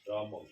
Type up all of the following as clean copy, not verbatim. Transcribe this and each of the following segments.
Bravo.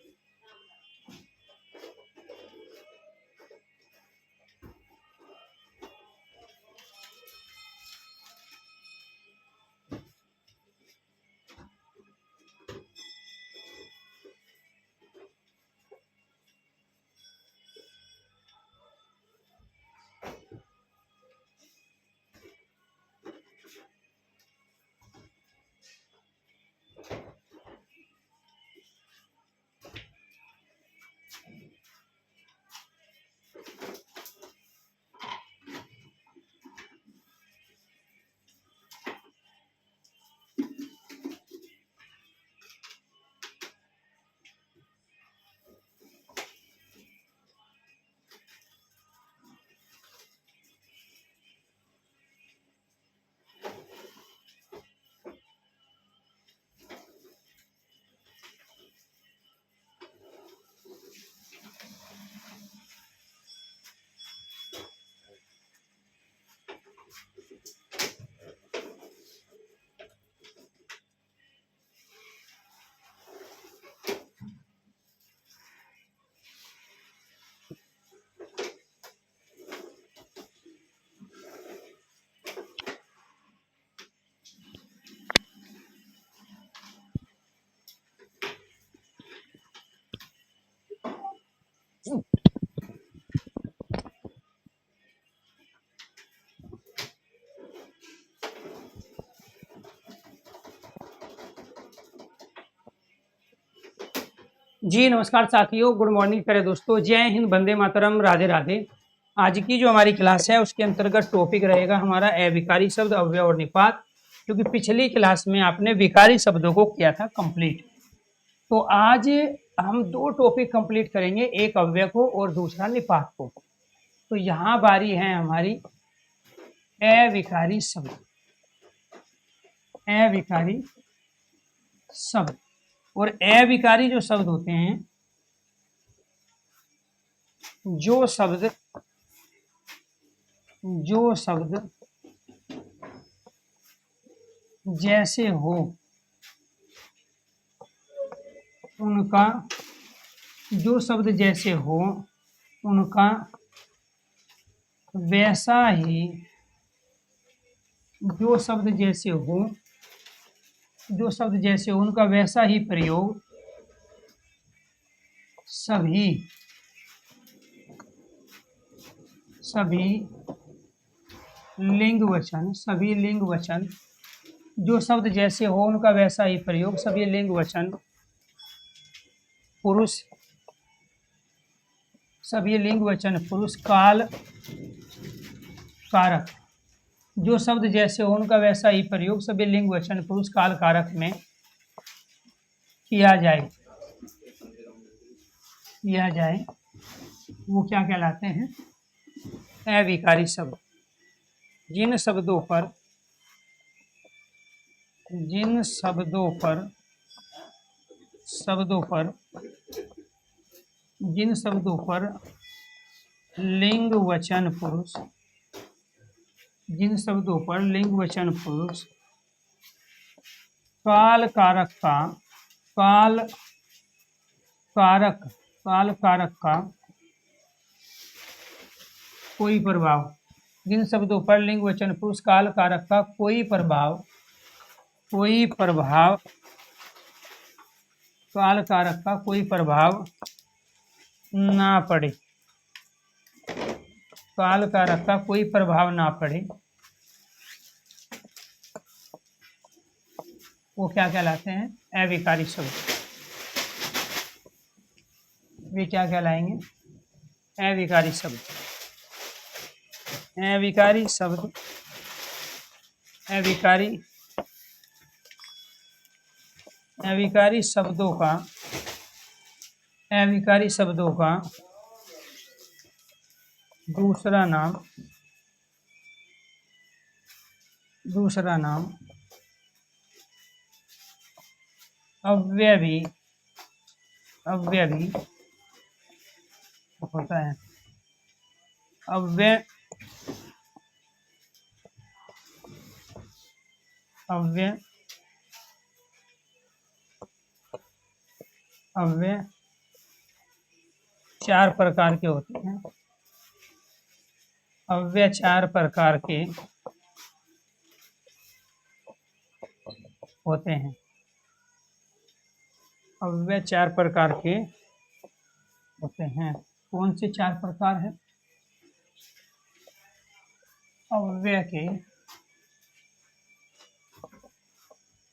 जी नमस्कार साथियों, good morning प्यारे दोस्तों, जय हिंद, वंदे मातरम, राधे राधे। आज की जो हमारी क्लास है उसके अंतर्गत टॉपिक रहेगा हमारा अविकारी शब्द, अव्यय और निपात। क्योंकि पिछली क्लास में आपने विकारी शब्दों को किया था कंप्लीट, तो आज हम दो टॉपिक कंप्लीट करेंगे, एक अव्यय को और दूसरा निपात को। तो यहाँ बारी है हमारी अविकारी शब्द, अविकारी शब्द। और अविकारी जो शब्द होते हैं, जो शब्द जैसे हो उनका, जो शब्द जैसे हो उनका वैसा ही, जो शब्द जैसे हो, जो शब्द जैसे हो उनका वैसा ही प्रयोग सभी लिंग वचन, सभी लिंग वचन, जो शब्द जैसे हो उनका वैसा ही प्रयोग सभी लिंग वचन पुरुष, सभी लिंग वचन पुरुष काल कारक, जो शब्द जैसे हो उनका वैसा ही प्रयोग सभी लिंग वचन पुरुष काल कारक में किया जाए, वो क्या कहलाते हैं? अविकारी शब्द। जिन शब्दों पर लिंग वचन पुरुष, जिन शब्दों पर लिंग वचन पुरुष काल कारक का कोई प्रभाव, जिन शब्दों पर लिंग वचन पुरुष काल कारक का कोई प्रभाव, काल कारक का कोई प्रभाव ना पड़े, काल कारक का कोई प्रभाव ना पड़े, वो क्या कहलाते हैं? अविकारी शब्द। वे क्या कहलाएंगे? अविकारी शब्द। अविकारी शब्द, अविकारी शब्दों का दूसरा नाम अव्ययी होता है। अव्यय चार प्रकार के होते हैं। अव्यय चार प्रकार के होते हैं। अव्यय चार प्रकार के होते हैं। कौन से चार प्रकार हैं? अव्यय के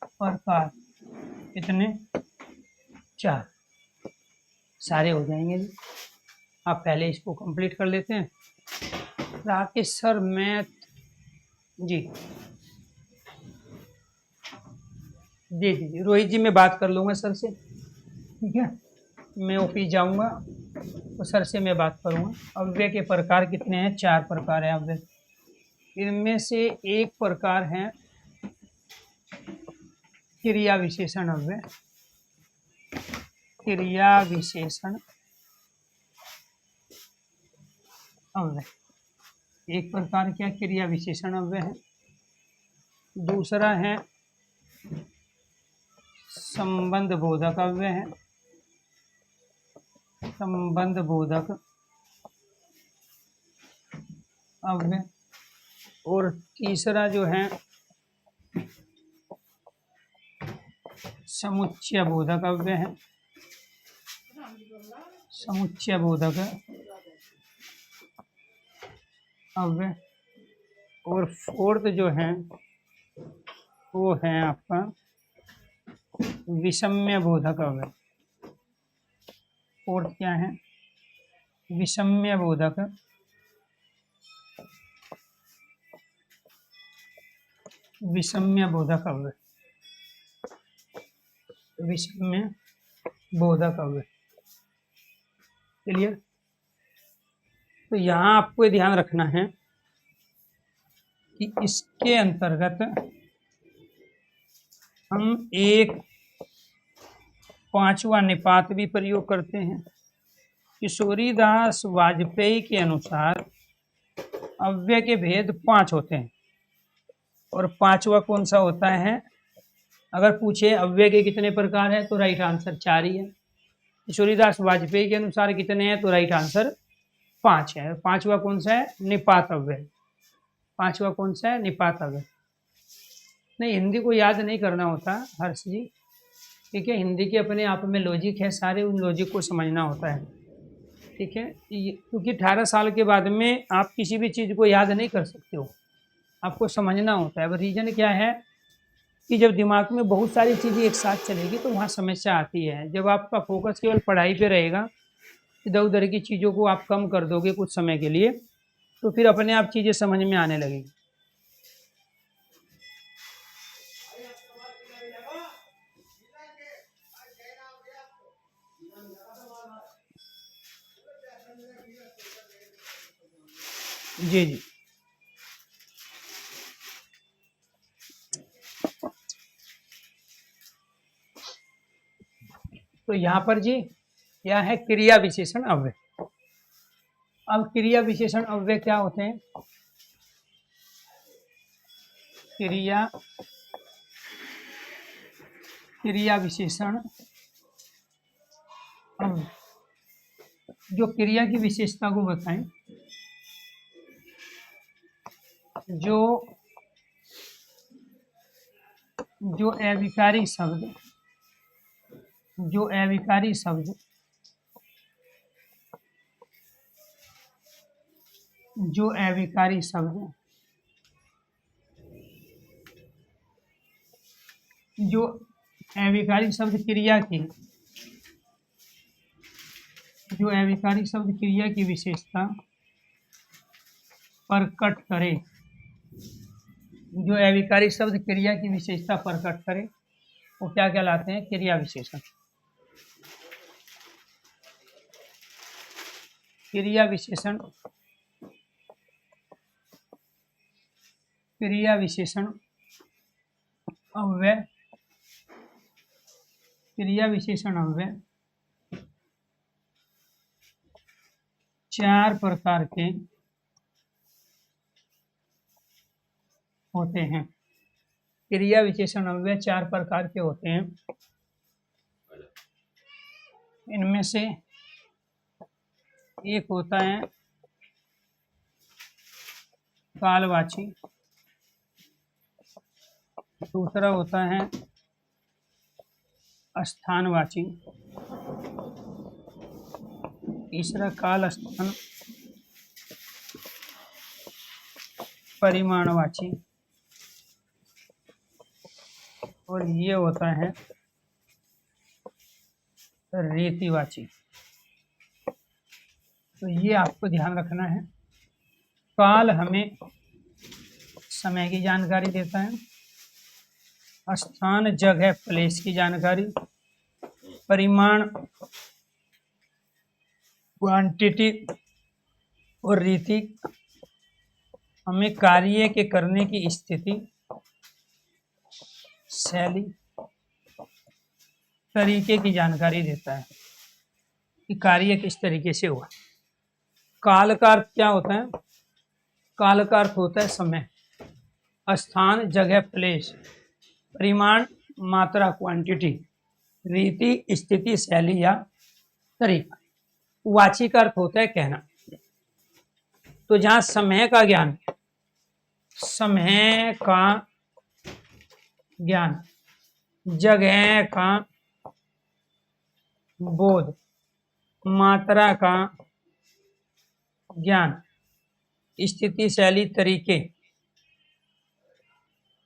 प्रकार कितने? चार। सारे हो जाएंगे जी। आप पहले इसको कंप्लीट कर लेते हैं। राकेश सर मैथ जी जी रोहित जी मैं बात कर लूँगा सर से, ठीक है। मैं ऑफिस जाऊँगा तो सर से मैं बात करूँगा। अव्यय के प्रकार कितने हैं? चार प्रकार है अव्यय। इनमें से एक प्रकार है क्रिया विशेषण अव्यय। क्रिया विशेषण अव्यय एक प्रकार क्या क्रिया विशेषण अव्यय है। दूसरा है संबंध बोधक अव्यय है। संबंध बोधक अव्यय। और तीसरा जो है समुच्चय बोधक अव्यय है। समुच्चय बोधक अव्यय। और फोर्थ जो है वो है आपका विषम्य बोधक अव्यय। फोर्थ क्या है? विषम्य बोधक अव्यय। विषम्य बोधक अव्यय। क्लियर? तो यहाँ आपको ध्यान रखना है कि इसके अंतर्गत हम एक पांचवा निपात भी प्रयोग करते हैं। किशोरीदास वाजपेयी के अनुसार अव्यय के भेद 5 होते हैं और पांचवा कौन सा होता है? अगर पूछे अव्यय के कितने प्रकार है तो राइट आंसर 4 ही है। किशोरीदास वाजपेयी के अनुसार कितने हैं तो राइट आंसर 5 है। पांचवा कौन सा है? निपात अव्यय। पांचवा कौन सा है? निपात अव्यय। नहीं, हिंदी को याद नहीं करना होता हर्ष जी, ठीक है। हिंदी के अपने आप में लॉजिक है, सारे उन लॉजिक को समझना होता है, ठीक है। क्योंकि 18 साल के बाद में आप किसी भी चीज़ को याद नहीं कर सकते हो, आपको समझना होता है। अब रीजन क्या है कि जब दिमाग में बहुत सारी चीज़ें एक साथ चलेगी तो वहाँ समस्या आती है। जब आपका फोकस केवल पढ़ाई पे रहेगा, इधर उधर की चीज़ों को आप कम कर दोगे कुछ समय के लिए, तो फिर अपने आप चीज़ें समझ में आने लगेगी। जी जी, तो यहाँ पर जी क्या है? क्रिया विशेषण अव्यय। अब क्रिया विशेषण अव्यय क्या होते हैं? क्रिया विशेषण अव्यय, जो क्रिया की विशेषता को बताएं, जो अविकारी शब्द, जो अविकारी शब्द क्रिया की विशेषता प्रकट करे, जो अविकारी शब्द क्रिया की विशेषता प्रकट करे वो क्या कहलाते हैं? क्रिया विशेषण। क्रिया विशेषण अव्यय, क्रिया विशेषण अव्यय 4 प्रकार के होते हैं। क्रिया विशेषण अव्यय 4 प्रकार के होते हैं। इनमें से एक होता है कालवाची, दूसरा होता है स्थानवाची, तीसरा काल स्थान परिमाणवाची, और ये होता है रीतिवाची। तो ये आपको ध्यान रखना है। काल हमें समय की जानकारी देता है, स्थान जगह प्लेस की जानकारी, परिमाण क्वांटिटी, और रीति हमें कार्य के करने की स्थिति, शैली, तरीके की जानकारी देता है कि कार्य किस तरीके से हुआ। काल का अर्थ क्या होता है? काल का अर्थ होता है समय, स्थान जगह प्लेस, परिमाण मात्रा क्वांटिटी, रीति स्थिति शैली या तरीका। वाची का अर्थ होता है कहना। तो जहां समय का ज्ञान, जगह का बोध, मात्रा का ज्ञान, स्थिति शैली तरीके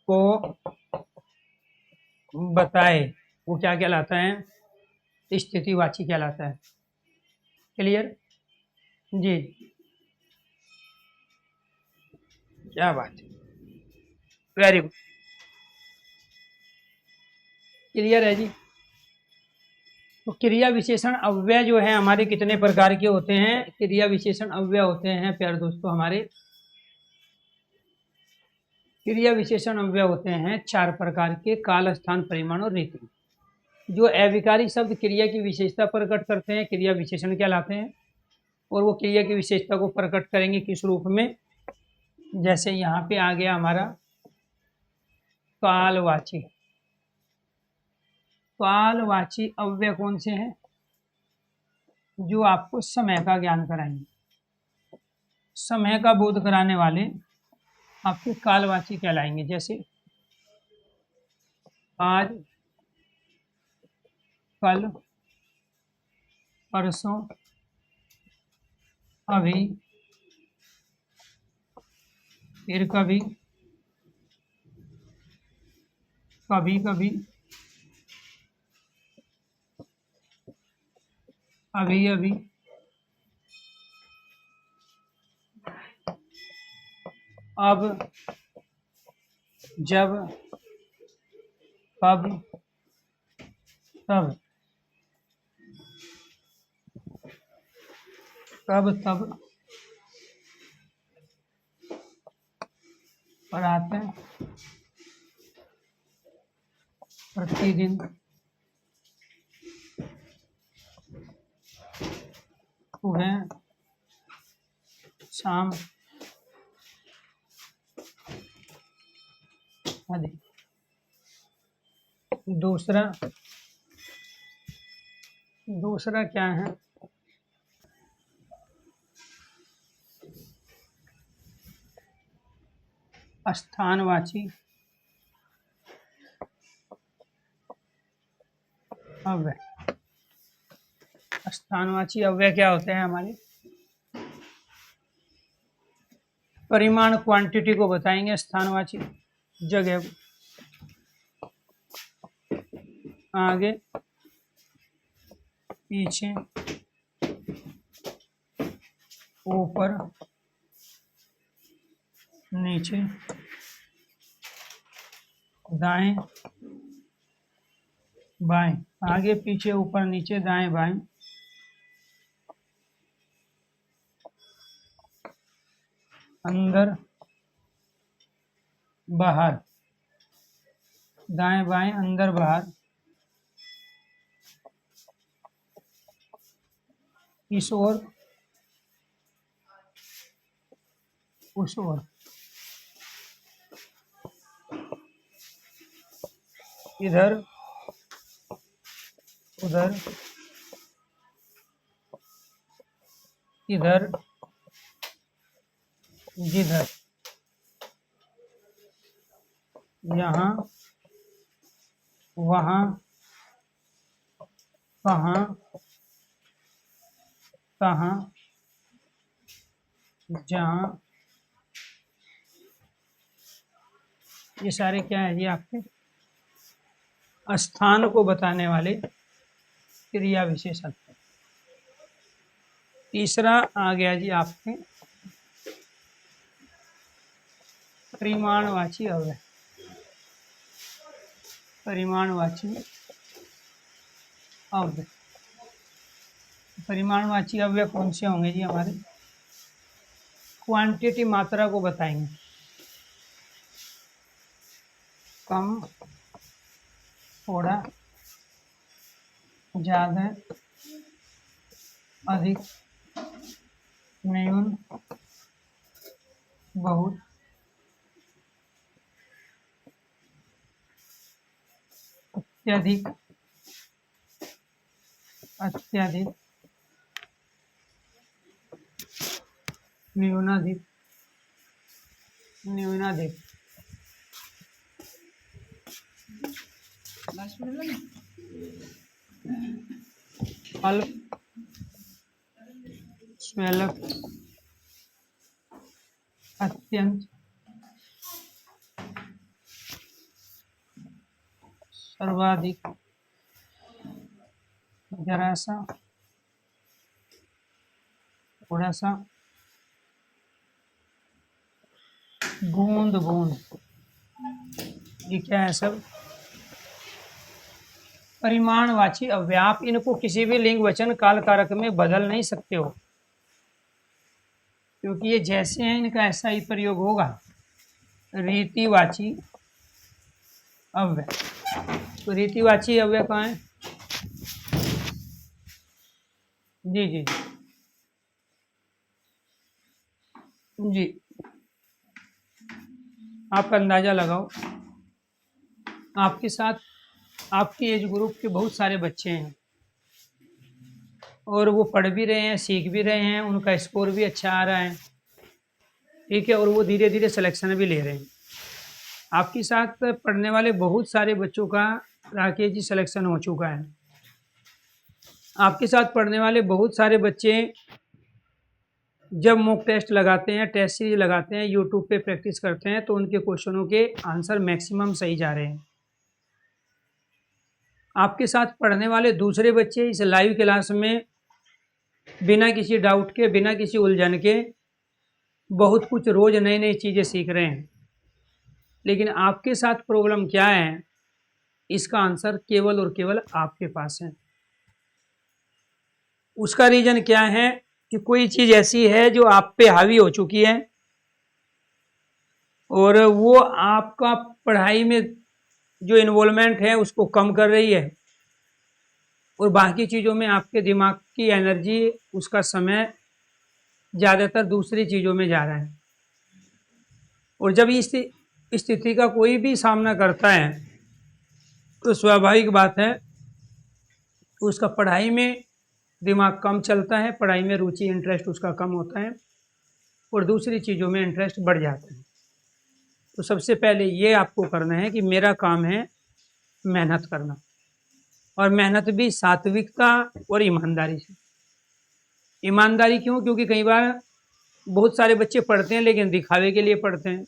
को बताए, वो क्या कहलाता है? स्थितिवाची कहलाता है। क्लियर जी? क्या बात है, वेरी गुड, क्लियर है जी। तो क्रिया विशेषण अव्यय जो है हमारे कितने प्रकार के होते हैं? क्रिया विशेषण अव्यय होते हैं प्यारे दोस्तों हमारे क्रिया विशेषण अव्यय होते हैं 4 प्रकार के, काल, स्थान, परिमाण और रीति। जो अविकारी शब्द क्रिया की विशेषता प्रकट करते हैं क्रिया विशेषण कहलाते हैं, और वो क्रिया की विशेषता को प्रकट करेंगे किस रूप में, जैसे यहाँ पे आ गया हमारा कालवाची। कालवाची अव्यय कौन से हैं? जो आपको समय का ज्ञान कराएंगे, समय का बोध कराने वाले आपके कालवाची कहलाएंगे। जैसे आज, कल, परसों, अभी, फिर कभी, कभी कभी, अभी अभी, अब, जब, कब, तब, कब तब, और आते हैं प्रतिदिन, सुबह, शाम आदि। दूसरा क्या है? स्थानवाची अव्यय। स्थानवाची अव्यय क्या होते हैं हमारे? परिमाण, क्वांटिटी को बताएंगे। स्थानवाची जगह, आगे, पीछे, ऊपर, नीचे, दाएं, बाएं। आगे, पीछे, ऊपर, नीचे, दाएं, बाएं। अंदर, बाहर, दाएं बाएं, अंदर बाहर, इस ओर, उस ओर, इधर, उधर, इधर, जिधर, यहाँ, वहाँ, कहाँ, कहाँ, जहाँ। ये सारे क्या है जी? आपके स्थान को बताने वाले क्रिया विशेषण। तीसरा आ गया जी आपके परिमाणवाची अव्यय। परिमाणवाची अव्यय, परिमाणवाची अव्यय कौन से होंगे जी? हमारे क्वांटिटी, मात्रा को बताएंगे। कम, थोड़ा, ज्यादा, अधिक, न्यून, बहुत, अत्यधिक, अत्यधिक, न्यूनाधिक, न्यूनाधिक। अल्प, स्वल्प, अत्यंत, सर्वाधिक, जरा सा, थोड़ा सा, बूंद बूंद। ये क्या है सब? परिमाणवाची अव्यय। आप इनको किसी भी लिंग वचन काल कारक में बदल नहीं सकते हो, क्योंकि ये जैसे हैं इनका ऐसा ही प्रयोग होगा। रीतिवाची अव्यय। तो रीतिवाची अव्यय कहाँ है? जी जी जी, आप अंदाजा लगाओ। आपके साथ आपके एज ग्रुप के बहुत सारे बच्चे हैं और वो पढ़ भी रहे हैं, सीख भी रहे हैं, उनका स्कोर भी अच्छा आ रहा है, ठीक है, और वो धीरे धीरे सिलेक्शन भी ले रहे हैं। आपके साथ पढ़ने वाले बहुत सारे बच्चों का राकेश जी सिलेक्शन हो चुका है। आपके साथ पढ़ने वाले बहुत सारे बच्चे जब मॉक टेस्ट लगाते हैं, टेस्ट सीरीज लगाते हैं, यूट्यूब पे प्रैक्टिस करते हैं, तो उनके क्वेश्चनों के आंसर मैक्सिमम सही जा रहे हैं। आपके साथ पढ़ने वाले दूसरे बच्चे इस लाइव क्लास में बिना किसी डाउट के, बिना किसी उलझन के बहुत कुछ रोज नई नई चीज़ें सीख रहे हैं, लेकिन आपके साथ प्रॉब्लम क्या है, इसका आंसर केवल और केवल आपके पास है। उसका रीजन क्या है कि कोई चीज़ ऐसी है जो आप पे हावी हो चुकी है और वो आपका पढ़ाई में जो इन्वॉल्वमेंट है उसको कम कर रही है और बाकी चीज़ों में आपके दिमाग की एनर्जी, उसका समय ज़्यादातर दूसरी चीज़ों में जा रहा है। और जब इस स्थिति का कोई भी सामना करता है तो स्वाभाविक बात है कि उसका पढ़ाई में दिमाग कम चलता है, पढ़ाई में रुचि, इंटरेस्ट उसका कम होता है और दूसरी चीज़ों में इंटरेस्ट बढ़ जाता है। तो सबसे पहले ये आपको करना है कि मेरा काम है मेहनत करना, और मेहनत भी सात्विकता और ईमानदारी से। ईमानदारी क्यों? क्योंकि कई बार बहुत सारे बच्चे पढ़ते हैं लेकिन दिखावे के लिए पढ़ते हैं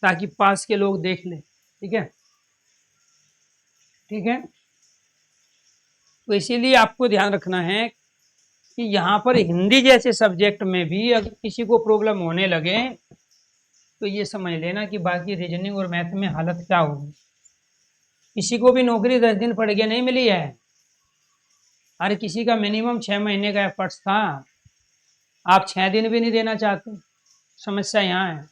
ताकि पास के लोग देख लें, ठीक है, ठीक है। तो इसीलिए आपको ध्यान रखना है कि यहाँ पर हिंदी जैसे सब्जेक्ट में भी अगर किसी को प्रॉब्लम होने लगे तो ये समझ लेना कि बाकी रीजनिंग और मैथ में हालत क्या होगी। किसी को भी नौकरी 10 दिन पढ़ के नहीं मिली है, हर किसी का मिनिमम 6 महीने का एफर्ट्स था। आप 6 दिन भी नहीं देना चाहते, समस्या यहाँ है।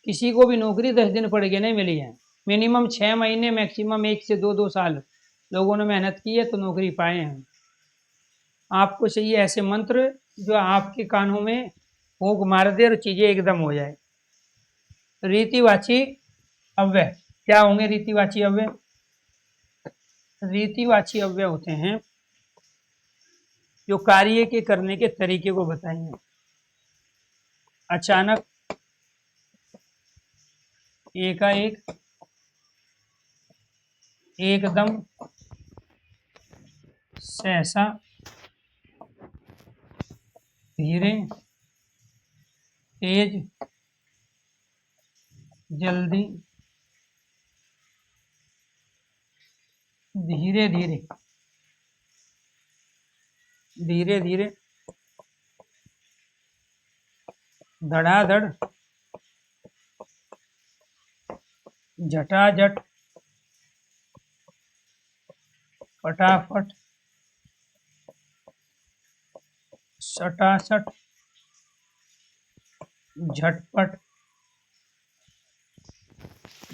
किसी को भी नौकरी 10 दिन पढ़ के नहीं मिली है, मिनिमम 6 महीने, मैक्सिमम 1 से 2 साल लोगों ने मेहनत की है तो नौकरी पाए हैं। आपको चाहिए ऐसे मंत्र जो आपके कानों में फूंक मार दे और चीज़ें एकदम हो जाए। रीतिवाची अव्यय क्या होंगे? रीतिवाची अव्यय, रीतिवाची अव्यय होते हैं जो कार्य के करने के तरीके को बताएंगे। अचानक, एकाएक, एकदम, सहसा, धीरे, तेज, जल्दी, धीरे धीरे, धीरे धीरे, धड़ाधड़, झटाझट, फटाफट, सटासट, झटपट,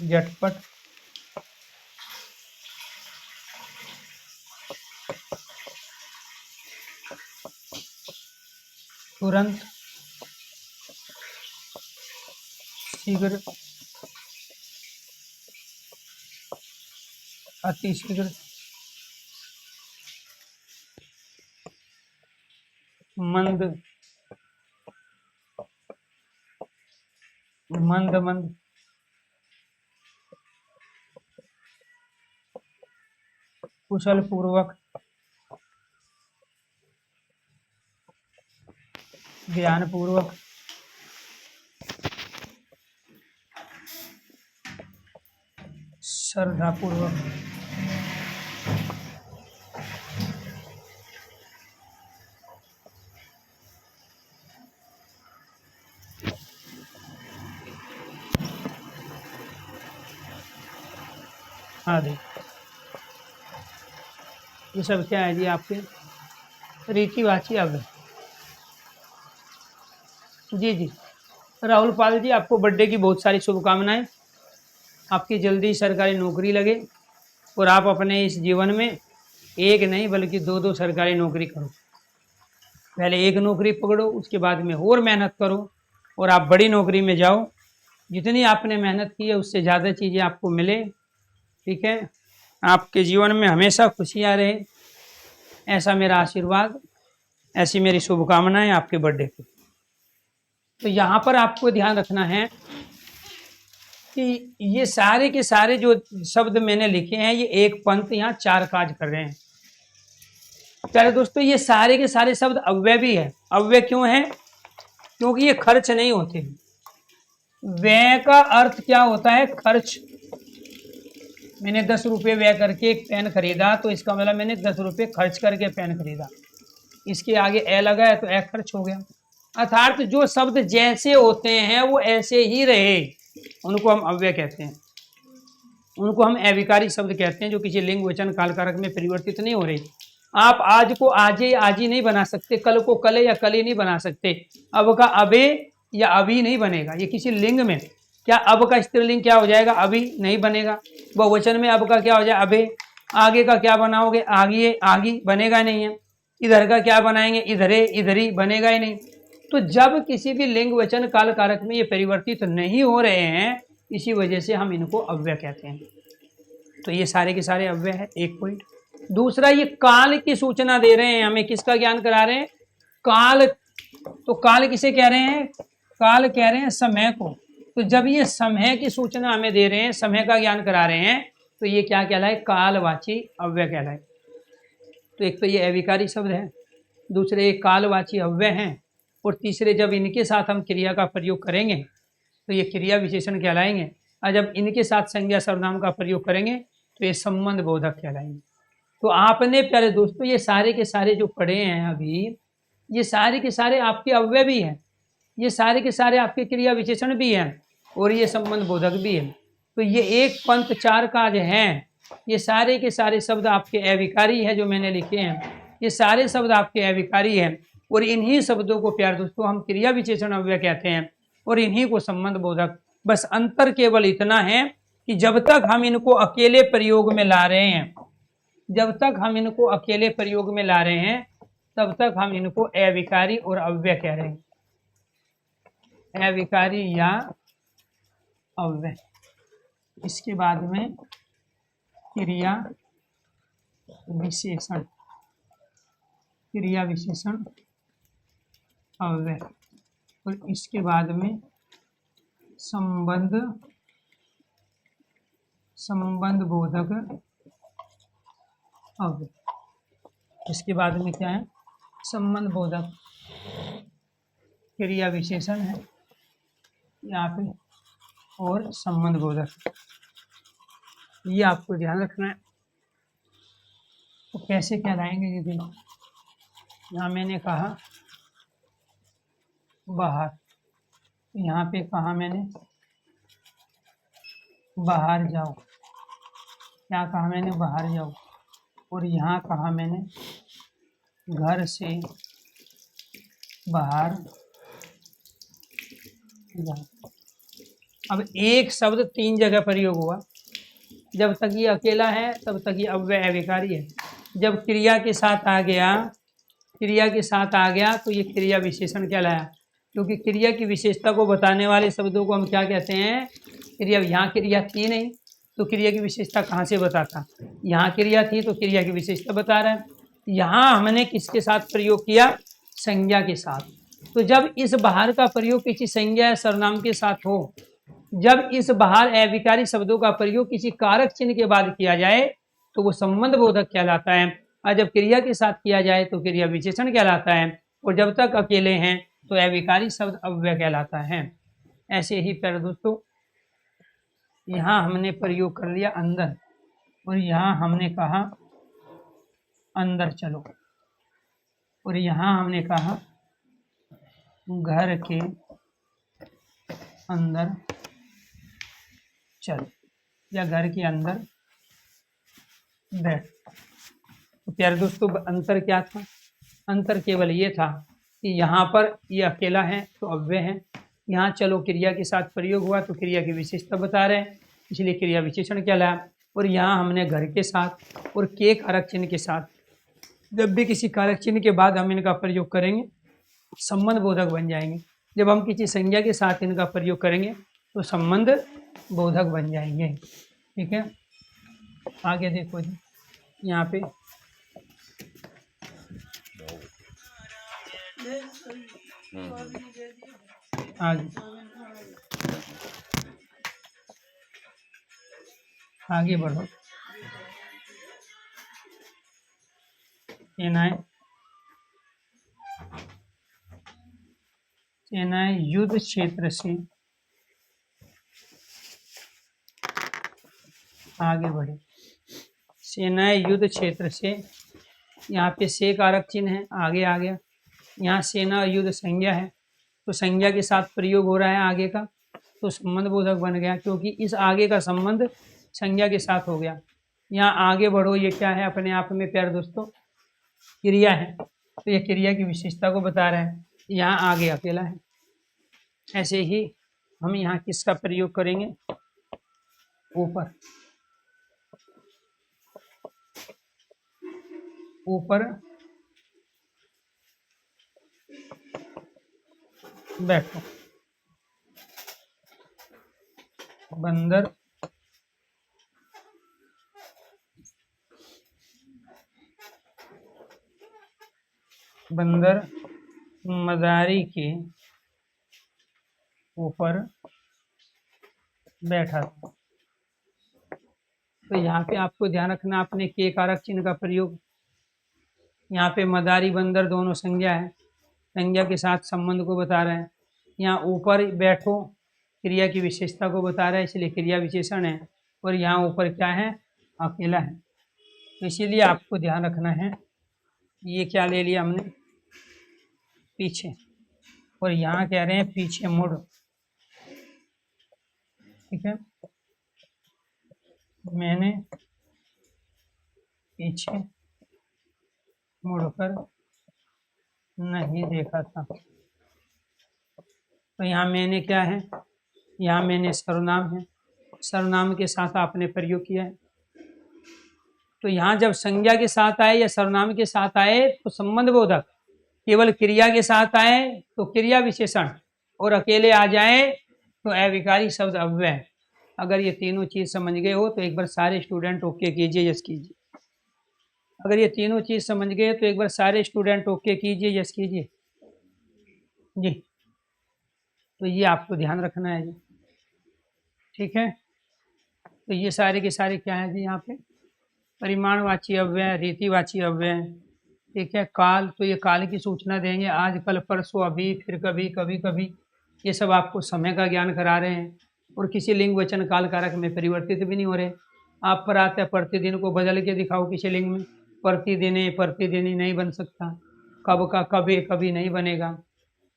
झटपट, तुरंत, शीघ्र, अतिशीघ्र, मंद, मंद मंद, कुशल पूर्वक, ध्यान पूर्वक, श्रद्धा पूर्वक, आदि। ये सब क्या है जी? आपके रीतिवाची अव्यय। जी जी, राहुल पाल जी, आपको बर्थडे की बहुत सारी शुभकामनाएं। आपकी जल्दी सरकारी नौकरी लगे और आप अपने इस जीवन में एक नहीं बल्कि दो दो सरकारी नौकरी करो। पहले एक नौकरी पकड़ो, उसके बाद में और मेहनत करो और आप बड़ी नौकरी में जाओ। जितनी आपने मेहनत की है उससे ज़्यादा चीज़ें आपको मिले। ठीक है, आपके जीवन में हमेशा खुशियाँ रहे, ऐसा मेरा आशीर्वाद, ऐसी मेरी शुभकामनाएं आपके बर्थडे की। तो यहाँ पर आपको ध्यान रखना है कि ये सारे के सारे जो शब्द मैंने लिखे हैं, ये एक पंथ यहाँ चार काज कर रहे हैं। प्यारे दोस्तों, ये सारे के सारे शब्द अव्यय भी है। अव्यय क्यों है? क्योंकि ये खर्च नहीं होते। व्यय का अर्थ क्या होता है? खर्च। मैंने 10 रुपये व्यय करके एक पेन खरीदा, तो इसका मतलब मैंने 10 रुपये खर्च करके पेन खरीदा। इसके आगे ए लगा है तो ए खर्च हो गया। अर्थात जो शब्द जैसे होते हैं वो ऐसे ही रहे, उनको हम अव्यय कहते हैं। उनको हम अविकारी शब्द कहते हैं, जो किसी लिंग वचन काल कारक में परिवर्तित नहीं हो रही। आप आज को आज ही नहीं बना सकते, कल को कल या कल ही नहीं बना सकते। अब का अबे या अभी नहीं बनेगा। ये किसी लिंग में, क्या अब का स्त्रीलिंग क्या हो जाएगा? अभी नहीं बनेगा। बहुवचन में अब का क्या हो जाए? अबे। आगे का क्या बनाओगे? आगे आगे बनेगा नहीं है। इधर का क्या बनाएंगे? इधरे इधरी बनेगा ही नहीं। तो जब किसी भी लिंग वचन काल कारक में ये परिवर्तित नहीं हो रहे हैं, इसी वजह से हम इनको अव्यय कहते हैं। तो ये सारे के सारे अव्यय है, एक पॉइंट। दूसरा, ये काल की सूचना दे रहे हैं हमें। किसका ज्ञान करा रहे हैं? काल। तो काल किसे कह रहे हैं? काल कह रहे हैं समय को। तो जब ये समय की सूचना हमें दे रहे हैं, समय का ज्ञान करा रहे हैं, तो ये क्या कहलाए? कालवाची अव्यय कहलाए। तो एक तो ये अविकारी शब्द है, दूसरे ये कालवाची अव्यय हैं, और तीसरे जब इनके साथ हम क्रिया का प्रयोग करेंगे तो ये क्रिया विशेषण कहलाएंगे, और जब इनके साथ संज्ञा सर्वनाम का प्रयोग करेंगे तो ये संबंध बोधक कहलाएंगे। तो आपने प्यारे दोस्तों ये सारे के सारे जो पढ़े हैं अभी, ये सारे के सारे आपके अव्यय भी हैं, ये सारे के सारे आपके क्रिया विशेषण भी हैं, और ये संबंध बोधक भी है। तो ये एक पंथ चार काज हैं। ये सारे के सारे शब्द आपके अविकारी है जो मैंने लिखे हैं, ये सारे शब्द आपके अविकारी हैं, और इन्हीं शब्दों को प्यारे दोस्तों हम क्रिया विशेषण अव्यय कहते हैं, और इन्हीं को संबंध बोधक। बस अंतर केवल इतना है कि जब तक हम इनको अकेले प्रयोग में ला रहे हैं, जब तक हम इनको अकेले प्रयोग में ला रहे हैं, तब तक हम इनको अविकारी और अव्यय कह रहे हैं, अविकारी या अव्यय। इसके बाद में क्रिया विशेषण, क्रिया विशेषण अव्यय, और इसके बाद में संबंध, संबंध बोधक अव्यय। इसके बाद में क्या है? संबंध बोधक क्रिया विशेषण है यहाँ पे, और संबंध बोधक। ये आपको ध्यान रखना है। तो कैसे कहलाएंगे ये देखो। यहाँ मैंने कहा बाहर, यहाँ पे कहा मैंने बाहर जाओ, क्या कहा मैंने? बाहर जाओ। और यहाँ कहा मैंने घर से बाहर जाओ। अब एक शब्द 3 जगह प्रयोग हुआ। जब तक ये अकेला है तब तक ये अव्यय अविकारी है। जब क्रिया के साथ आ गया, क्रिया के साथ आ गया तो ये क्रिया विशेषण कहलाया, क्योंकि क्रिया की विशेषता को बताने वाले शब्दों को हम क्या कहते हैं? क्रिया। यहाँ क्रिया थी नहीं तो क्रिया की विशेषता कहाँ से बताता? यहाँ क्रिया थी तो क्रिया की विशेषता बता रहा है। यहाँ हमने किसके साथ प्रयोग किया? संज्ञा के साथ। तो जब इस बाहर का प्रयोग किसी संज्ञा या सर्वनाम के साथ हो, जब इस बाहर अविकारी शब्दों का प्रयोग किसी कारक चिन्ह के बाद किया जाए तो वो संबंध बोधक कहलाता है, और जब क्रिया के साथ किया जाए तो क्रिया विशेषण कहलाता है, और जब तक अकेले हैं तो अविकारी शब्द अव्यय कहलाता है। ऐसे ही प्यारे दोस्तों यहाँ हमने प्रयोग कर लिया अंदर, और यहाँ हमने कहा अंदर चलो, और यहाँ हमने कहा घर के अंदर चलो, या घर के अंदर बैठ। तो प्यारे दोस्तों अंतर क्या था? अंतर केवल ये था कि यहाँ पर ये अकेला है तो अव्यय है, यहाँ चलो क्रिया के साथ प्रयोग हुआ तो क्रिया की विशेषता बता रहे हैं, इसलिए क्रिया विशेषण कहलाया। और यहाँ हमने घर के साथ और के कारक चिन्ह के साथ, जब भी किसी कारक चिन्ह के बाद हम इनका प्रयोग करेंगे संबंध बोधक बन जाएंगे। जब हम किसी संज्ञा के साथ इनका प्रयोग करेंगे तो संबंध बोधक बन जाएंगे। ठीक है, आगे देखो जी, यहाँ पे आगे बढ़ो। सेनाएं युद्ध क्षेत्र से आगे बढ़े। सेनाएं युद्ध क्षेत्र से, यहाँ पे से कारक चिन्ह है, आगे आ गया। यहाँ सेना युद्ध संज्ञा है तो संज्ञा के साथ प्रयोग हो रहा है आगे का, तो संबंध बोधक बन गया, क्योंकि इस आगे का संबंध संज्ञा के साथ हो गया। यहाँ आगे बढ़ो, ये क्या है? अपने आप में प्यारे दोस्तों क्रिया है, तो ये क्रिया की विशेषता को बता रहे हैं। यहाँ आगे अकेला है। ऐसे ही हम यहाँ किसका प्रयोग करेंगे? ऊपर, ऊपर बैठो, बंदर बंदर मदारी के ऊपर बैठा था। तो यहाँ पे आपको ध्यान रखना, आपने के कारक चिन्ह का प्रयोग, यहाँ पे मदारी बंदर दोनों संज्ञा है, संज्ञा के साथ संबंध को बता रहे हैं। यहाँ ऊपर बैठो क्रिया की विशेषता को बता रहा है, इसलिए क्रिया विशेषण है। और यहाँ ऊपर क्या है? अकेला है। तो इसीलिए आपको ध्यान रखना है, ये क्या ले लिया हमने? पीछे। और यहाँ कह रहे हैं पीछे मुड़। ठीक है, मैंने पीछे मुड़कर नहीं देखा था। तो यहाँ मैंने क्या है? यहाँ मैंने सर्वनाम है, सर्वनाम के साथ आपने प्रयोग किया है। तो यहाँ जब संज्ञा के साथ आए या सर्वनाम के साथ आए तो संबंध बोधक, केवल क्रिया के साथ आए तो क्रिया विशेषण, और अकेले आ जाए तो अविकारी शब्द अव्यय। अगर ये तीनों चीज समझ गए हो तो एक बार सारे स्टूडेंट ओके कीजिए, यस कीजिए। अगर ये तीनों चीज समझ गए तो एक बार सारे स्टूडेंट ओके कीजिए, यस कीजिए जी। तो ये आपको ध्यान रखना है जी। ठीक है, तो ये सारे के सारे क्या है जी? यहाँ पे परिमाणवाची अव्यय, रीतिवाची अव्यय। ठीक है, काल, तो ये काल की सूचना देंगे, आज कल परसों अभी फिर कभी कभी कभी, ये सब आपको समय का ज्ञान करा रहे हैं। और किसी लिंग वचन काल कारक में परिवर्तित भी नहीं हो रहे। आप पर आता है प्रतिदिन को बदल के दिखाओ किसी लिंग में, प्रतिदिने प्रतिदिनी नहीं बन सकता, कब का कभी कभी नहीं बनेगा।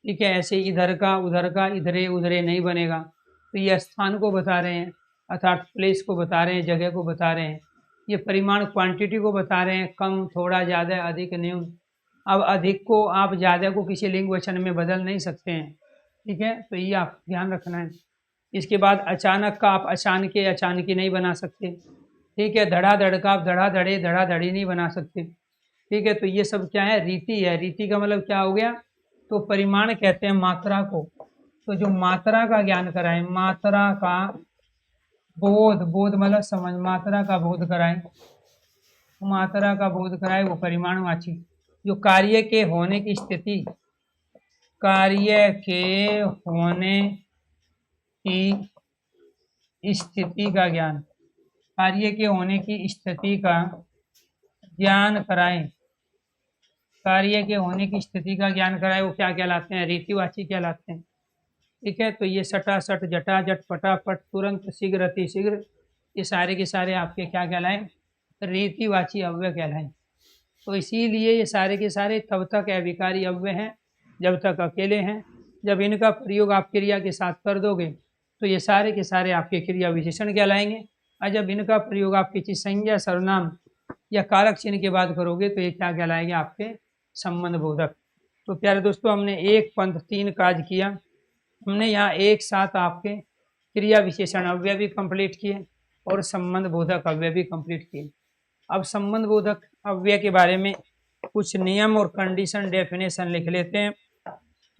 ठीक है, ऐसे इधर का इधरे उधरे नहीं बनेगा। तो ये स्थान को बता रहे हैं, अर्थात प्लेस को बता रहे हैं, जगह को बता रहे हैं। ये परिमाण क्वांटिटी को बता रहे हैं, कम थोड़ा ज़्यादा अधिक न्यून। अब अधिक को आप ज़्यादा को किसी लिंग वचन में बदल नहीं सकते हैं। ठीक है, तो ये आप ध्यान रखना है। इसके बाद अचानक का आप अचानके अचानकी नहीं बना सकते। ठीक है, धड़ाधड़ का आप धड़ाधड़े धड़ाधड़ी नहीं बना सकते। ठीक है, तो ये सब क्या है? रीति है। रीति का मतलब क्या हो गया? तो परिमाण कहते हैं मात्रा को। तो जो मात्रा का ज्ञान कराए, मात्रा का बोध, बोध मतलब समझ, मात्रा का बोध कराए, मात्रा का बोध कराए वो परिमाणवाची। जो कार्य के होने की स्थिति, कार्य के होने की स्थिति का ज्ञान, कार्य के होने की स्थिति का ज्ञान कराए, कार्य के होने की स्थिति का ज्ञान कराए, वो क्या कहलाते हैं? रीतिवाची कहलाते हैं। ठीक है, तो ये सटा सट, जटा जट, फटाफट, तुरंत, शीघ्र, अति शीघ्र, ये सारे के सारे आपके क्या कहलाएं? रीतिवाची अव्यय कहलाएं। तो इसीलिए ये सारे के सारे तब तक अविकारी अव्यय हैं जब तक अकेले हैं। जब इनका प्रयोग आप क्रिया के साथ कर दोगे तो ये सारे के सारे आपके क्रिया विशेषण कहलाएंगे। और जब इनका प्रयोग आप किसी संज्ञा, सर्वनाम या कारक चिन्ह के बाद करोगे तो ये क्या कहलाएंगे? आपके संबंध बोधक। तो प्यारे दोस्तों, हमने एक पंथ तीन काज किया। हमने यहाँ एक साथ आपके क्रिया विशेषण अव्यय भी कंप्लीट किए और संबंध बोधक अव्यय भी कंप्लीट किए। अब संबंध बोधक अव्यय के बारे में कुछ नियम और कंडीशन डेफिनेशन लिख लेते हैं,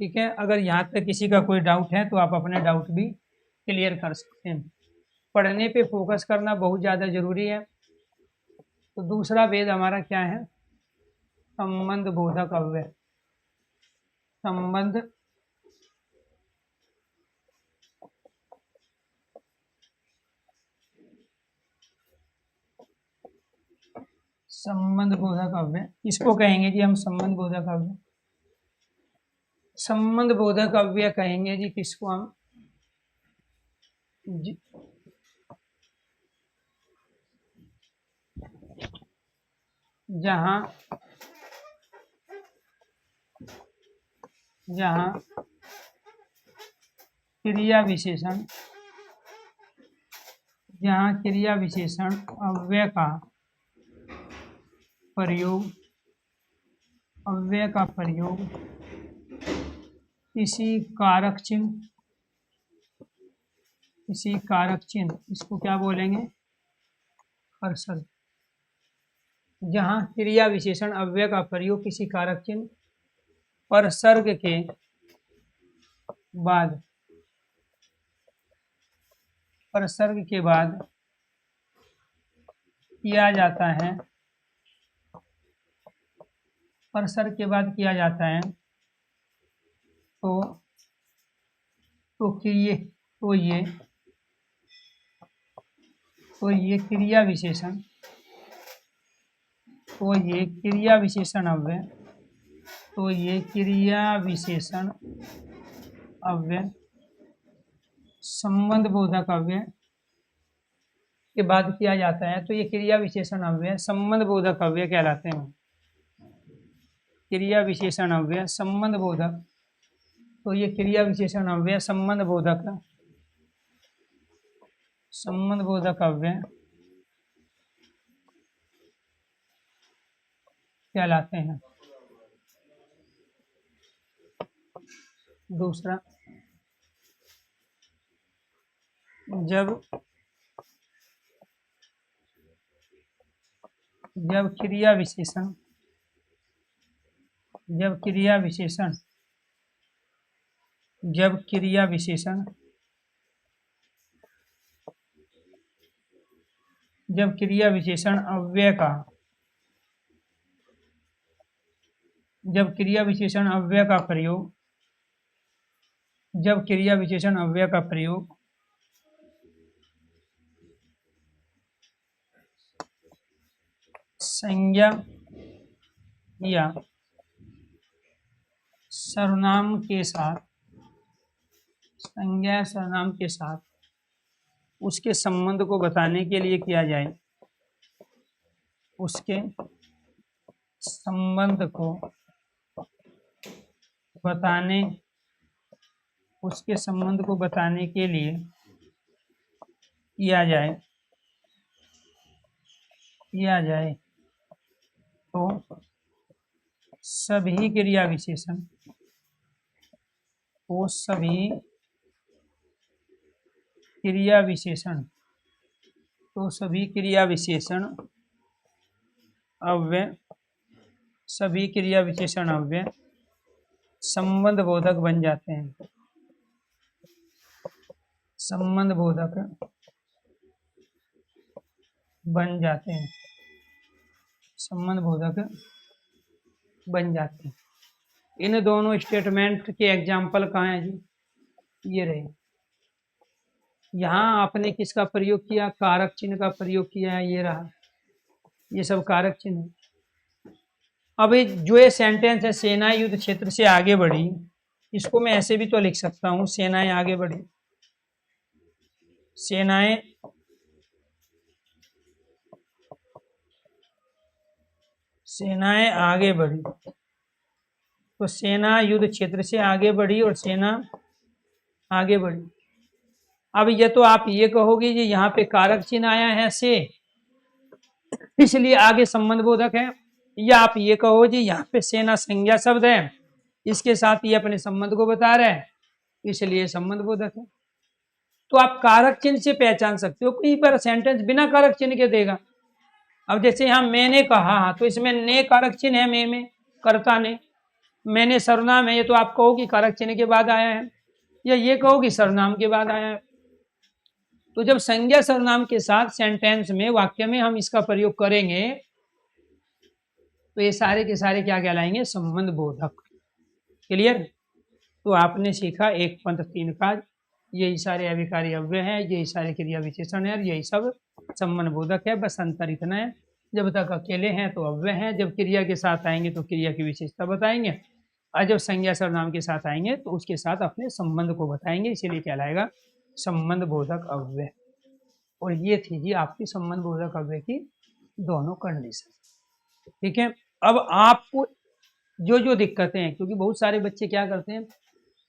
ठीक है। अगर यहाँ तक किसी का कोई डाउट है तो आप अपने डाउट भी क्लियर कर सकते हैं। पढ़ने पे फोकस करना बहुत ज़्यादा जरूरी है। तो दूसरा वेद हमारा क्या है? संबंध बोधक अव्यय। संबंध संबंध बोधक अव्यय इसको कहेंगे जी हम संबंध बोधक अव्यय। संबंध बोधक अव्यय कहेंगे जी किसको हम? जहाँ क्रिया विशेषण अव्यय का प्रयोग किसी कारक चिन्ह इसको क्या बोलेंगे? परसर्ग। जहाँ क्रिया विशेषण अव्यय का प्रयोग किसी कारक चिन्ह परसर्ग के बाद किया जाता है, तो ये क्रिया विशेषण अव्यय संबंध बोधक अव्यय के बाद किया जाता है, तो ये क्रिया विशेषण अव्यय संबंध बोधक अव्यय कहलाते हैं। क्रिया विशेषण अव्यय संबंध बोधक, तो ये क्रिया विशेषण अव्यय संबंध बोधक अव्यय कहलाते हैं। दूसरा, जब क्रिया विशेषण अव्यय का प्रयोग संज्ञा या सर्वनाम के साथ उसके संबंध को बताने के लिए किया जाए, उसके संबंध को बताने के लिए किया जाए तो सभी क्रिया विशेषण अव्यय संबंध बोधक बन जाते हैं। संबंध बोधक बन जाते हैं। इन दोनों स्टेटमेंट के एग्जाम्पल कहाँ हैं जी? ये रहे। यहाँ आपने किसका प्रयोग किया? कारक चिन्ह का प्रयोग किया है, ये रहा, ये सब कारक चिन्ह। अब जो ये सेंटेंस है, सेनाएं युद्ध क्षेत्र से आगे बढ़ी, इसको मैं ऐसे भी तो लिख सकता हूँ, सेनाएं आगे बढ़ी। सेनाएं आगे बढ़ी, तो सेना युद्ध क्षेत्र से आगे बढ़ी और सेना आगे बढ़ी। अब ये तो आप ये कहोगे जी यहाँ पे कारक चिन्ह आया है से, इसलिए आगे संबंध बोधक है, या आप ये कहो जी यहाँ पे सेना संज्ञा शब्द है, इसके साथ ये अपने संबंध को बता रहा है, इसलिए संबंध बोधक है। तो आप कारक चिन्ह से पहचान सकते हो, कई बार सेंटेंस बिना कारक चिन्ह के देगा। अब जैसे यहाँ मैंने कहा, तो इसमें ने कारक चिन्ह है, मैं में कर्ता ने, मैंने सर्वनाम है, ये तो आप कहो कि कारक चिन्ह के बाद आया है, या ये कहो कि सर्वनाम के बाद आया है। तो जब संज्ञा सर्वनाम के साथ सेंटेंस में, वाक्य में हम इसका प्रयोग करेंगे तो ये सारे के सारे क्या कहलाएंगे, संबंध बोधक। क्लियर। तो आपने सीखा एक पंथ तीन काज, यही सारे अभिकारी अव्यय हैं, यही सारे क्रिया विशेषण है, यही सब संबंध बोधक है। बस अंतर इतना है, जब तक अकेले हैं तो अव्यय हैं, जब क्रिया के साथ आएंगे तो क्रिया की विशेषता बताएंगे, और जब संज्ञा सर्वनाम के साथ आएंगे तो उसके साथ अपने संबंध को बताएंगे, इसीलिए कहलाएगा संबंध बोधक अव्यय। और ये थी जी आपकी संबंध बोधक अव्यय की दोनों कंडीशन। ठीक है। अब आपको जो जो दिक्कतें हैं, क्योंकि बहुत सारे बच्चे क्या करते हैं,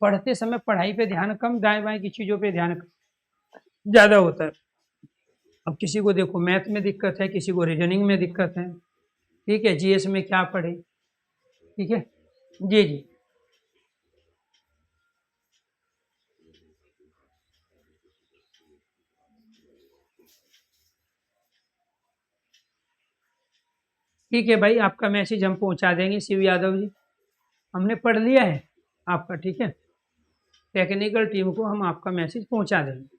पढ़ते समय पढ़ाई पे ध्यान कम, दाएं बाएं की चीजों पे ध्यान ज्यादा होता है। अब किसी को देखो मैथ में दिक्कत है, किसी को रीजनिंग में दिक्कत है, ठीक है, जीएस में क्या पढ़े, ठीक है। जी जी ठीक है भाई, आपका मैसेज हम पहुंचा देंगे शिव यादव जी, हमने पढ़ लिया है आपका, ठीक है। टेक्निकल टीम को हम आपका मैसेज पहुंचा देंगे।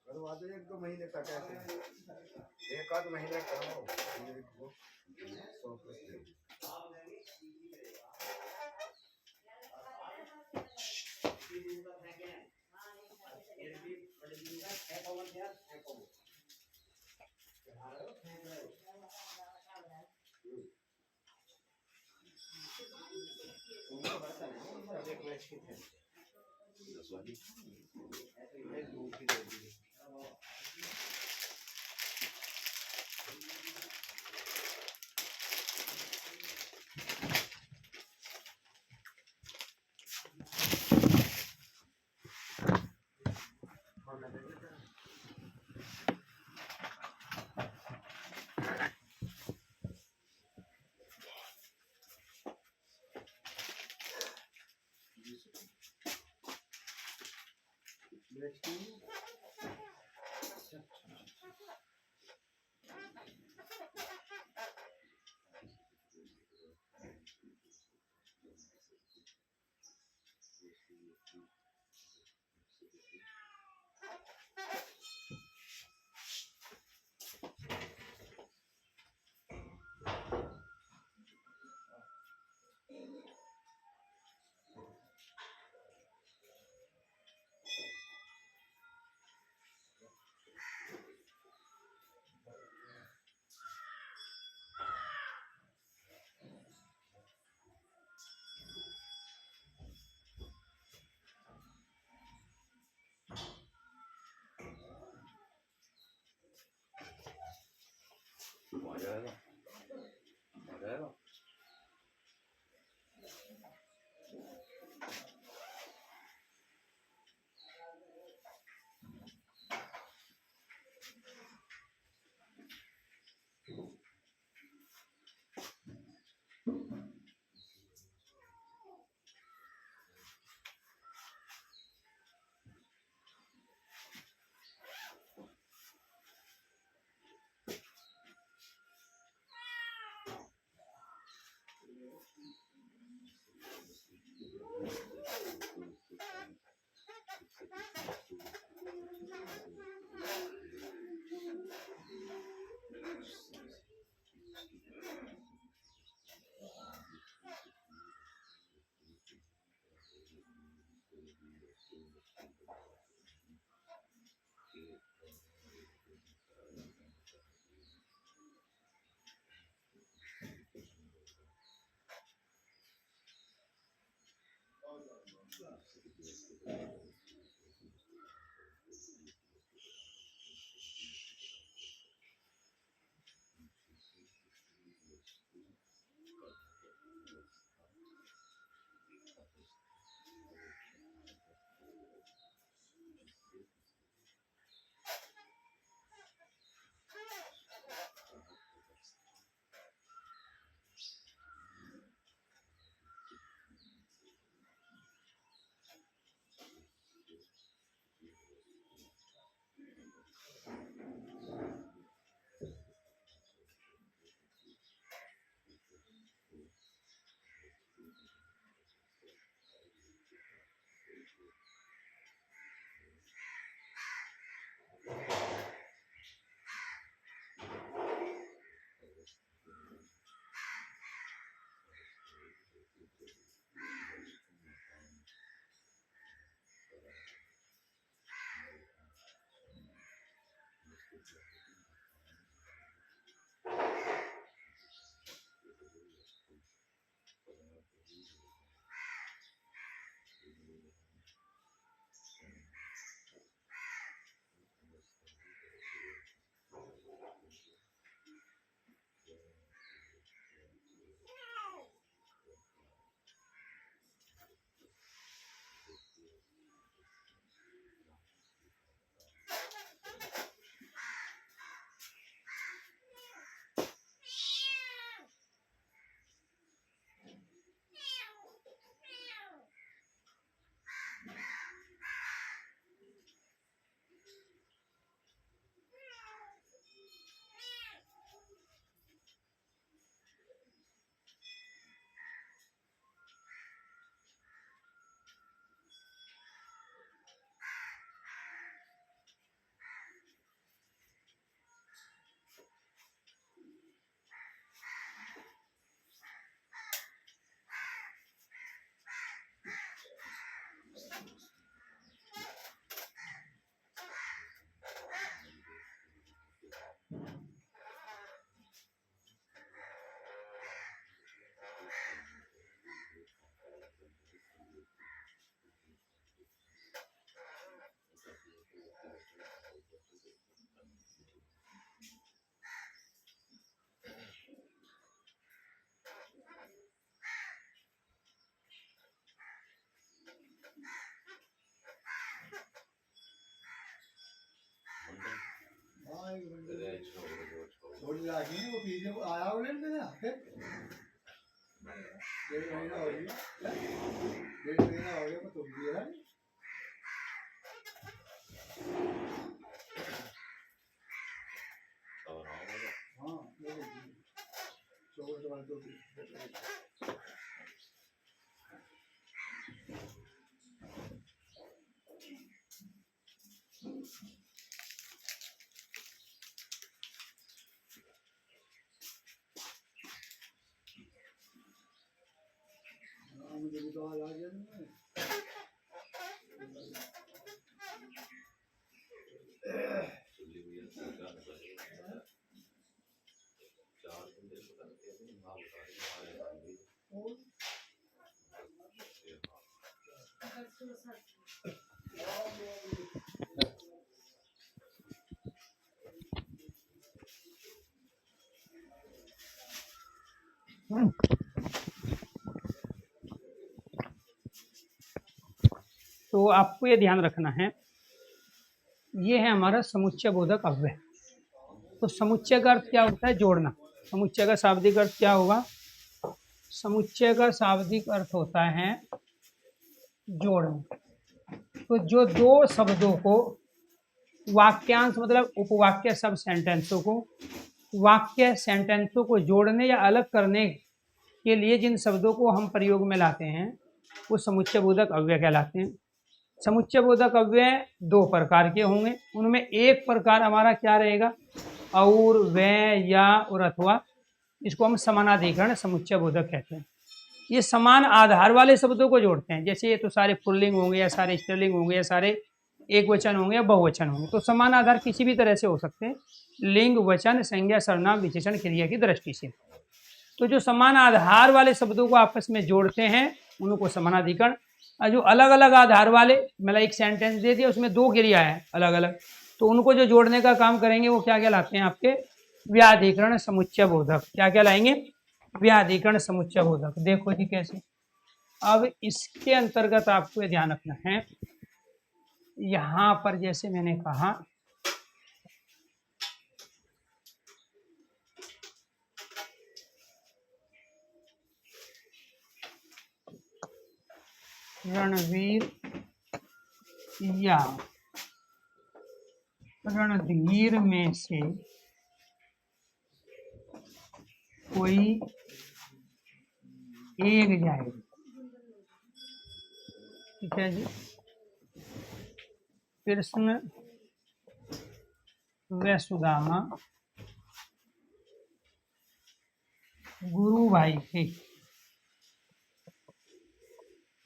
करवा दो 1-2 महीने तक, ऐसे 1-आध महीने कराओ। थोड़ी राखी वो पीछे आया हो लेने फिर 1.5 महीना हो गया 1.5 महीना हो गया मैं तो दिया हाँ वो 24 वाले तो मुझे भी तो आ गया तो आपको ये ध्यान रखना है, ये है हमारा समुच्चय बोधक अव्यय। तो समुच्चय का अर्थ क्या होता है? जोड़ना। समुच्चय का शाब्दिक अर्थ क्या होगा? समुच्चय का शाब्दिक अर्थ होता है जोड़ना। तो जो दो शब्दों को वाक्यांश मतलब उपवाक्य सब सेंटेंसों को वाक्य सेंटेंसों को जोड़ने या अलग करने के लिए जिन शब्दों को हम प्रयोग में लाते हैं वो समुच्चय बोधक अव्यय कहलाते हैं। समुच्चय बोधक अव्यय 2 प्रकार के होंगे। उनमें एक प्रकार हमारा क्या रहेगा? और, व, या और अथवा, इसको हम समानाधिकरण समुच्चय बोधक कहते हैं। ये समान आधार वाले शब्दों को जोड़ते हैं। जैसे ये तो सारे पुल्लिंग होंगे या सारे स्त्रीलिंग होंगे या सारे एक वचन होंगे या बहुवचन होंगे, तो समान आधार किसी भी तरह से हो सकते हैं, लिंग, वचन, संज्ञा, सर्वनाम, विशेषण, क्रिया की दृष्टि से। तो जो समान आधार वाले शब्दों को आपस में जोड़ते हैं उनको समानाधिकरण, और जो अलग अलग आधार वाले, मतलब एक सेंटेंस दे दिया उसमें दो क्रिया है अलग अलग, तो उनको जो जोड़ने का काम करेंगे वो क्या कहलाते हैं आपके व्याधिकरण समुच्चय बोधक। क्या कहलाएंगे? व्याधिकरण समुच्चय बोधक। देखो जी कैसे, अब इसके अंतर्गत आपको ध्यान रखना है, यहां पर जैसे मैंने कहा रणवीर या रणधीर में से कोई एक जाएगा। ठीक है जी। कृष्ण व सुदामा गुरु भाई थे,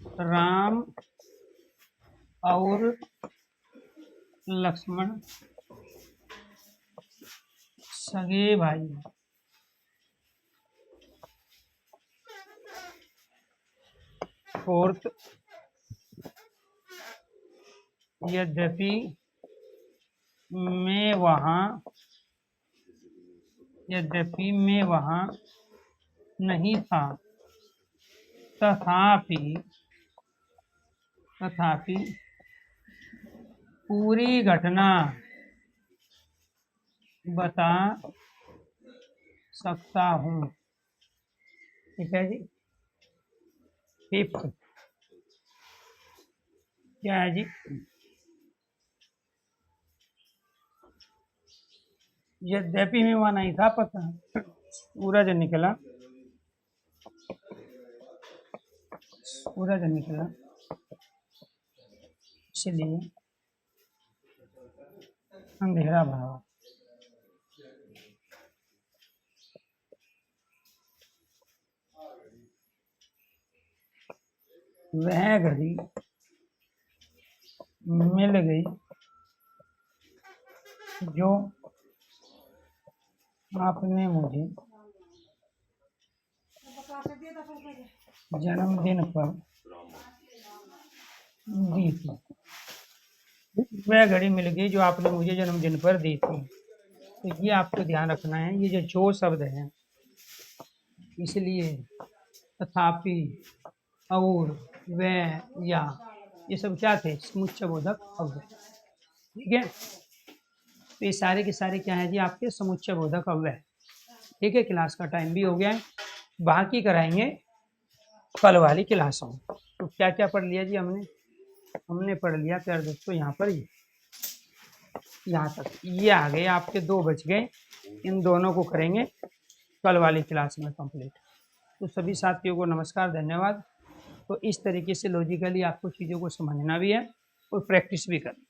राम और लक्ष्मण सगे भाई। फोर्थ, यद्यपि मैं वहां नहीं था, तथापि पूरी घटना बता सकता हूँ। ठीक है जी। फिफ्थ क्या है जी? यद्यपि मैं वहां नहीं था, पता सूरज निकला, इसलिए अंधेरा भागा। वह घड़ी मिल गई जो आपने मुझे जन्मदिन पर दी थी। वह घड़ी मिल गई जो आपने मुझे जन्मदिन पर दी थी। तो ये आपको ध्यान रखना है, ये जो शब्द है, इसलिए तथापि, और, वह, या, ये सब क्या थे? समुच्चय बोधक अव्यय। ठीक है, तो ये सारे के सारे क्या है जी? आपके समुच्चय बोधक अव्यय। ठीक है, क्लास का टाइम भी हो गया है, बाकी कराएंगे कल वाली क्लास में। तो क्या क्या पढ़ लिया जी हमने पढ़ लिया प्यार दोस्तों, यहाँ पर यहाँ तक ये आ गए आपके, 2 बच गए। इन दोनों को करेंगे कल वाली क्लास में कंप्लीट। तो सभी साथियों को नमस्कार, धन्यवाद। तो इस तरीके से लॉजिकली आपको चीज़ों को समझना भी है और प्रैक्टिस भी करना।